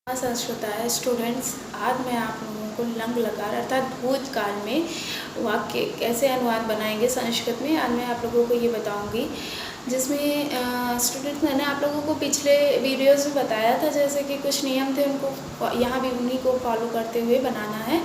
संस्कृताय स्टूडेंट्स, आज मैं आप लोगों को लंग लकार अर्थात भूतकाल में वाक्य कैसे अनुवाद बनाएंगे संस्कृत में। आज मैं आप लोगों को ये बताऊंगी, जिसमें स्टूडेंट्स मैंने आप लोगों को पिछले वीडियोस में बताया था जैसे कि कुछ नियम थे, उनको यहाँ भी उन्हीं को फॉलो करते हुए बनाना है।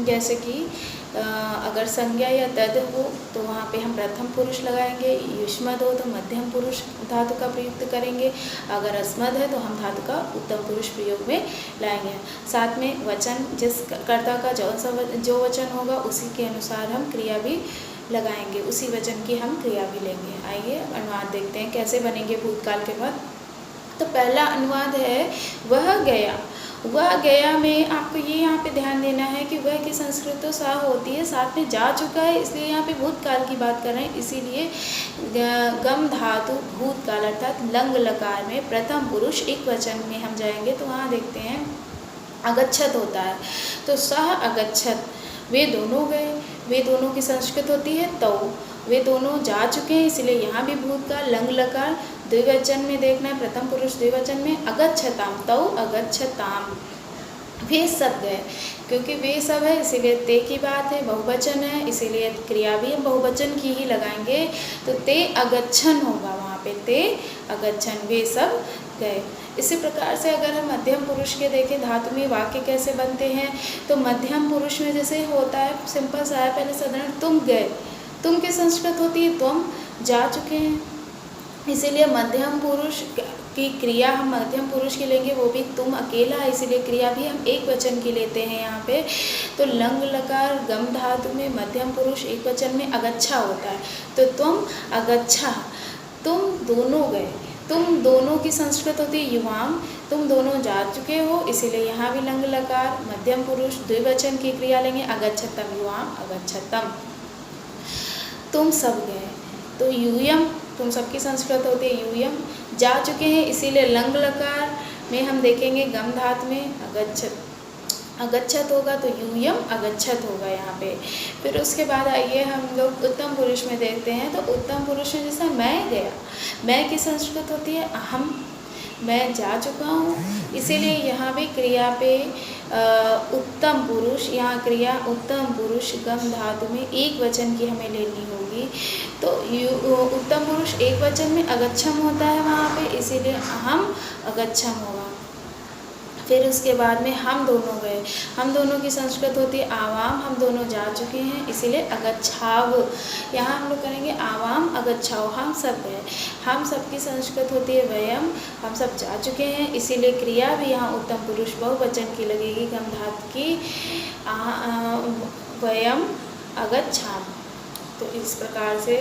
जैसे कि अगर संज्ञा या तद हो तो वहाँ पे हम प्रथम पुरुष लगाएंगे, युष्मद हो तो मध्यम पुरुष धातु का प्रयुक्त करेंगे, अगर अस्मद है तो हम धातु का उत्तम पुरुष प्रयोग में लाएंगे। साथ में वचन, जिस कर्ता का जो वचन होगा उसी के अनुसार हम क्रिया भी लगाएंगे, उसी वचन की हम क्रिया भी लेंगे। आइए अनुवाद देखते हैं कैसे बनेंगे भूतकाल के बाद। तो पहला अनुवाद है वह गया। वह गया में आपको ये यहाँ पे ध्यान देना है कि वह की संस्कृत तो सा होती है, साथ में जा चुका है, इसलिए यहाँ पे भूतकाल की बात कर रहे हैं, इसीलिए गम धातु भूतकाल अर्थात लंग लकार में प्रथम पुरुष एक वचन में हम जाएंगे। तो वहाँ देखते हैं अगच्छत होता है, तो सह अगच्छत, वे दोनों गए, वे दोनों की संस्कृत होती है तो, वे दोनों जा चुके हैं, इसलिए यहाँ भी भूतकाल लंग लकार द्विवचन में देखना है, प्रथम पुरुष द्विवचन में। अगच्छताम तो अगच्छताम, वे सब गए, क्योंकि वे सब है इसीलिए ते की बात है, बहुवचन है इसीलिए क्रिया भी हम बहुवचन की ही लगाएंगे। तो ते अगच्छन होगा वहाँ पे, ते अगच्छन, वे सब गए। इसी प्रकार से अगर हम मध्यम पुरुष के देखें धातु में वाक्य कैसे बनते हैं, तो मध्यम पुरुष में जैसे होता है सिंपल सा है, पहले साधारण तुम गए, तुम की संस्कृत होती है तुम, जा चुके हैं, इसीलिए मध्यम पुरुष की क्रिया हम मध्यम पुरुष की लेंगे, वो भी तुम अकेला है, इसीलिए क्रिया भी हम एक वचन की लेते हैं यहाँ पे। तो लंग लकार गम धातु में मध्यम पुरुष एक वचन में अगच्छा होता है, तो तुम अगच्छा, तुम दोनों गए, तुम दोनों की संस्कृत होती है युवाम, तुम दोनों जा चुके हो, इसीलिए यहाँ भी लंग लकार मध्यम पुरुष द्विवचन की क्रिया लेंगे, अगच्छतम युवाम अगच्छतम। तुम सब गए, तो यूयम, तुम सबकी संस्कृत होती है यूयम, जा चुके हैं, इसीलिए लंग लकार में हम देखेंगे गम धातु में अगच्छत होगा, तो यूयम अगच्छत होगा यहाँ पे। फिर उसके बाद आइए हम लोग उत्तम पुरुष में देखते हैं, तो उत्तम पुरुष में जैसा मैं गया, मैं की संस्कृत होती है अहम, मैं जा चुका हूँ, इसीलिए यहाँ भी क्रिया पे उत्तम पुरुष, यहाँ क्रिया उत्तम पुरुष गम धातु में एक वचन की हमें लेनी होगी। तो उत्तम पुरुष एक वचन में अगच्छम होता है वहाँ पे, इसीलिए अहम अगच्छम होगा। फिर उसके बाद में हम दोनों गए, हम दोनों की संस्कृत होती है आवाम, हम दोनों जा चुके हैं, इसीलिए अगच्छाव, यहाँ हम लोग करेंगे आवाम अगच्छाव, हम सब गए, हम सब की संस्कृत होती है वयम, हम सब जा चुके हैं, इसीलिए क्रिया भी यहाँ उत्तम पुरुष बहुवचन की लगेगी गम धातु की वयम अगच्छाम। तो इस प्रकार से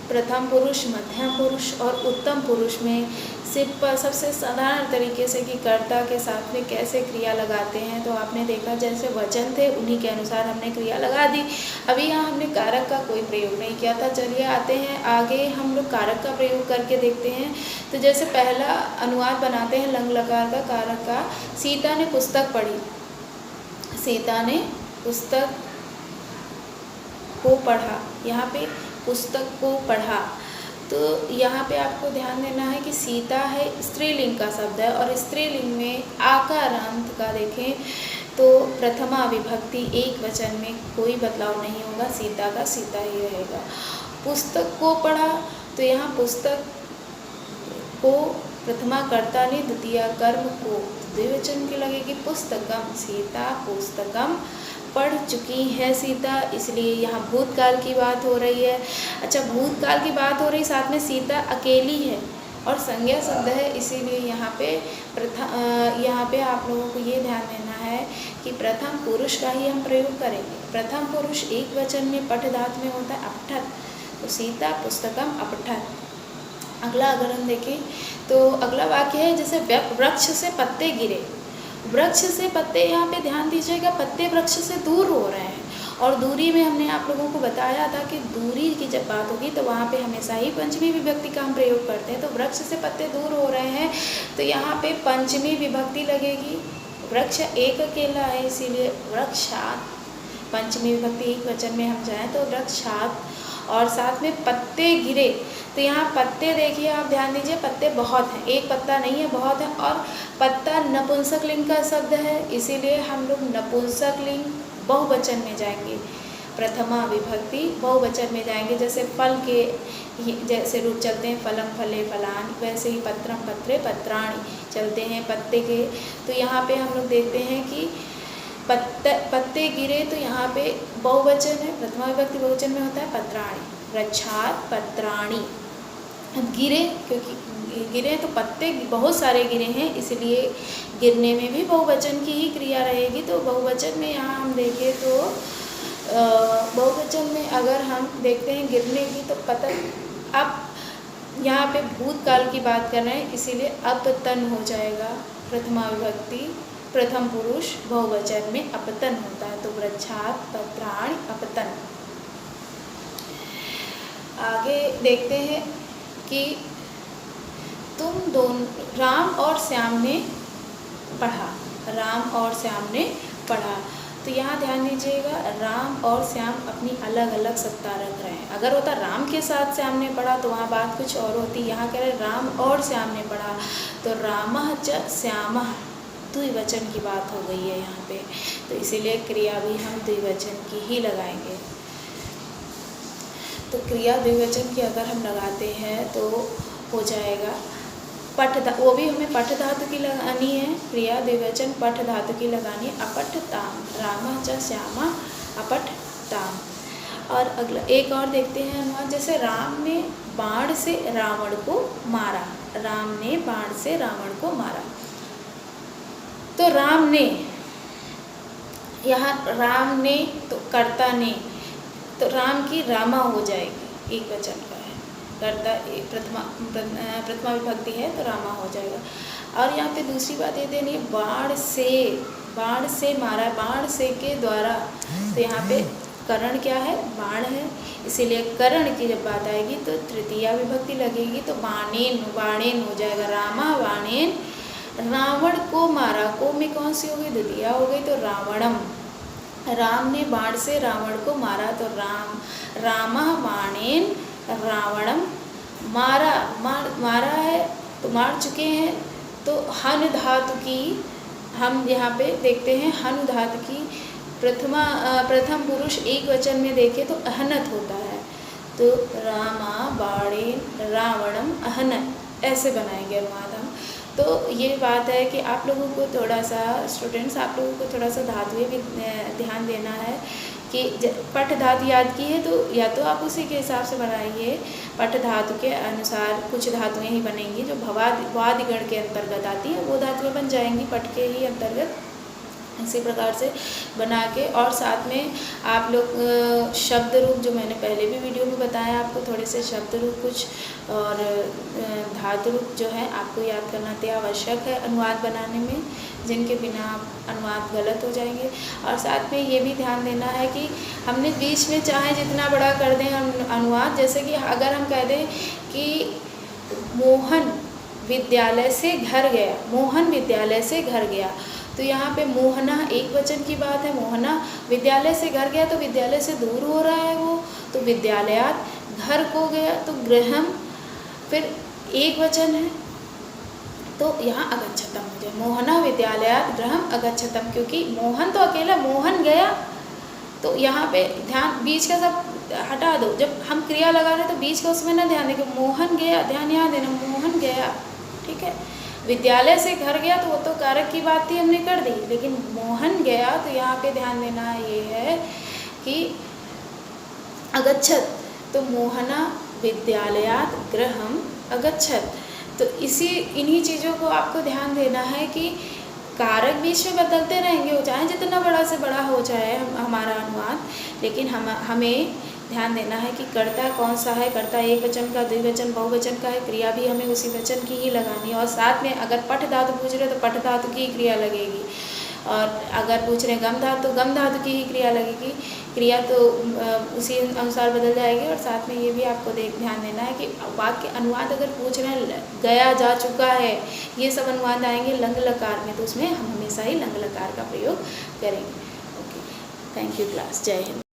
प्रथम पुरुष, मध्यम पुरुष और उत्तम पुरुष में सिर्फ सबसे साधारण तरीके से कि कर्ता के साथ में कैसे क्रिया लगाते हैं, तो आपने देखा जैसे वचन थे उन्हीं के अनुसार हमने क्रिया लगा दी। अभी यहाँ हमने कारक का कोई प्रयोग नहीं किया था। चलिए आते हैं आगे, हम लोग कारक का प्रयोग करके देखते हैं। तो जैसे पहला अनुवाद बनाते हैं लंग लकार का कारक का, सीता ने पुस्तक पढ़ी, सीता ने पुस्तक को पढ़ा, यहाँ पे पुस्तक को पढ़ा, तो यहाँ पे आपको ध्यान देना है कि सीता है स्त्रीलिंग का शब्द है, और स्त्रीलिंग में आकारांत का देखें तो प्रथमा विभक्ति एक वचन में कोई बदलाव नहीं होगा, सीता का सीता ही रहेगा। पुस्तक को पढ़ा, तो यहाँ पुस्तक को प्रथमा कर्ता ने, द्वितीय कर्म को द्विवचन की लगेगी, पुस्तकम, सीता पुस्तकम पढ़ चुकी है सीता, इसलिए यहाँ भूतकाल की बात हो रही है। अच्छा, भूतकाल की बात हो रही, साथ में सीता अकेली है और संज्ञा शब्द है, इसीलिए यहाँ पे आप लोगों को ये ध्यान देना है कि प्रथम पुरुष का ही हम प्रयोग करेंगे। प्रथम पुरुष एक वचन में पठ धातु में होता है अपठत, तो सीता पुस्तकम अपठत। अगला अगर हम देखें तो अगला वाक्य है जैसे वृक्ष से पत्ते गिरे, वृक्ष से पत्ते, यहाँ पे ध्यान दीजिएगा पत्ते वृक्ष से दूर हो रहे हैं, और दूरी में हमने आप लोगों को बताया था कि दूरी की जब बात होगी तो वहाँ पे हमेशा ही पंचमी विभक्ति का हम प्रयोग करते हैं। तो वृक्ष से पत्ते दूर हो रहे हैं, तो यहाँ पे पंचमी विभक्ति लगेगी, वृक्ष एक अकेला है इसीलिए वृक्षात, पंचमी विभक्ति एक वचन में हम जाएँ तो वृक्षात। और साथ में पत्ते गिरे, तो यहाँ पत्ते देखिए आप ध्यान दीजिए, पत्ते बहुत हैं, एक पत्ता नहीं है, बहुत है। और पत्ता नपुंसक लिंग का शब्द है, इसीलिए हम लोग नपुंसक लिंग बहुवचन में जाएंगे, प्रथमा विभक्ति बहुवचन में जाएंगे। जैसे फल के जैसे रूप चलते हैं, फलम फले फलानि, वैसे ही पत्रम पत्रे पत्राणि चलते हैं पत्ते के। तो यहाँ पे हम लोग देखते हैं कि पत्ते गिरे, तो यहाँ पे बहुवचन है, प्रथमा विभक्ति बहुवचन में होता है पत्राणि, वृक्षात् पत्राणि। गिरे, क्योंकि गिरे तो पत्ते बहुत सारे गिरे हैं, इसलिए गिरने में भी बहुवचन की ही क्रिया रहेगी। तो बहुवचन में यहाँ हम देखें तो बहुवचन में अगर हम देखते हैं गिरने की, तो अब यहाँ पे भूतकाल की बात कर रहे हैं, इसीलिए अपतन हो जाएगा। प्रथमा विभक्ति प्रथम पुरुष बहुवचन में अपतन होता है, तो वृक्षात् पत्राणि अपतन। आगे देखते हैं कि तुम दोनों, राम और श्याम ने पढ़ा, राम और श्याम ने पढ़ा। तो यहाँ ध्यान दीजिएगा, राम और श्याम अपनी अलग अलग सत्ता रख रहे हैं। अगर होता राम के साथ श्याम ने पढ़ा तो वहाँ बात कुछ और होती। यहाँ कह रहे राम और श्याम ने पढ़ा, तो रामः च श्यामः द्विवचन की बात हो गई है यहाँ पे, तो इसीलिए क्रिया भी हम द्विवचन की ही लगाएंगे। तो क्रिया द्विवचन की अगर हम लगाते हैं तो हो जाएगा पठ, वो भी हमें पठ धातु की लगानी है, क्रिया द्विवचन पठ धातु की लगानी है, अपठ ताम, रामः च श्यामा अपठ ताम। और अगला एक और देखते हैं अनुवाद, जैसे राम ने बाण से रावण को मारा, राम ने बाण से रावण को मारा। तो राम ने, यहाँ राम ने तो कर्ता ने, तो राम की रामा हो जाएगी, एक वचन का है, कर्ता प्रथमा विभक्ति है तो रामा हो जाएगा। और यहाँ पे दूसरी बात ये देनी है, बाण से मारा, बाण से के द्वारा, तो यहाँ पे करण क्या है, बाण है, इसीलिए करण की जब बात आएगी तो तृतीया विभक्ति लगेगी, तो बाणेन, बाणेन हो जाएगा। रामा बाणेन रावण को मारा, को में कौन सी हो गई, द्वितीया हो गई, तो रावणम, राम ने बाण से रावण को मारा, तो रामः बाणेन रावणम मारा, मारा है तो मार चुके हैं। तो हन धातु की हम यहाँ पे देखते हैं, हन धातु की प्रथम पुरुष एक वचन में देखें तो अहनत होता है, तो रामा बाणेन रावणम अहनत, ऐसे बनाएंगे अनुवाद हम। तो ये बात है कि आप लोगों को थोड़ा सा, स्टूडेंट्स आप लोगों को थोड़ा सा धातुएं भी ध्यान देना है कि पठ धातु याद की है तो या तो आप उसी के हिसाब से बनाइए, पठ धातु के अनुसार कुछ धातुएं ही बनेंगी जो वादिगण के अंतर्गत आती हैं, वो धातुएं बन जाएंगी पठ के ही अंतर्गत, इसी प्रकार से बना के। और साथ में आप लोग शब्द रूप, जो मैंने पहले भी वीडियो में बताया आपको, थोड़े से शब्द रूप कुछ और धातु रूप जो है आपको याद करना अति आवश्यक है अनुवाद बनाने में, जिनके बिना अनुवाद गलत हो जाएंगे। और साथ में ये भी ध्यान देना है कि हमने बीच में चाहे जितना बड़ा कर दें अनुवाद, जैसे कि अगर हम कह दें कि मोहन विद्यालय से घर गया, मोहन विद्यालय से घर गया, तो यहाँ पे मोहना एक वचन की बात है, मोहना विद्यालय से घर गया तो विद्यालय से दूर हो रहा है वो, तो विद्यालयात घर को गया, तो गृहम फिर एक वचन है, तो यहाँ अगच्छतम हो जाए, मोहना विद्यालयात गृहम अगच्छतम, क्योंकि मोहन तो अकेला मोहन गया, तो यहाँ पे ध्यान बीच का सब हटा दो, जब हम क्रिया लगा रहे तो बीच का उसमें ना ध्यान दें, मोहन गया, ध्यान यहाँ देना, मोहन गया, ठीक है। विद्यालय से घर गया तो वो तो कारक की बात थी, हमने कर दी, लेकिन मोहन गया तो यहाँ पे ध्यान देना ये है कि अगच्छत, तो मोहना विद्यालयात गृहम अगच्छत, तो इन्हीं चीज़ों को आपको ध्यान देना है कि कारक बीच में बदलते रहेंगे, हो चाहे जितना बड़ा से बड़ा हो जाए हमारा अनुवाद, लेकिन हमें ध्यान देना है कि कर्ता कौन सा है, कर्ता एक वचन का, द्विवचन बहुवचन का है, क्रिया भी हमें उसी वचन की ही लगानी है। और साथ में अगर पठ धातु पूछ रहे तो पठ धातु की ही क्रिया लगेगी, और अगर पूछ रहे गम धातु तो गम धातु की ही क्रिया लगेगी, क्रिया तो उसी अनुसार बदल जाएगी। और साथ में ये भी आपको ध्यान देना है कि वाक्य अनुवाद अगर पूछ रहे हैं गया, जा चुका है, ये सब अनुवाद आएंगे लंग लकार में, तो उसमें हम हमेशा ही लंग लकार का प्रयोग करेंगे। ओके, थैंक यू क्लास, जय हिंद।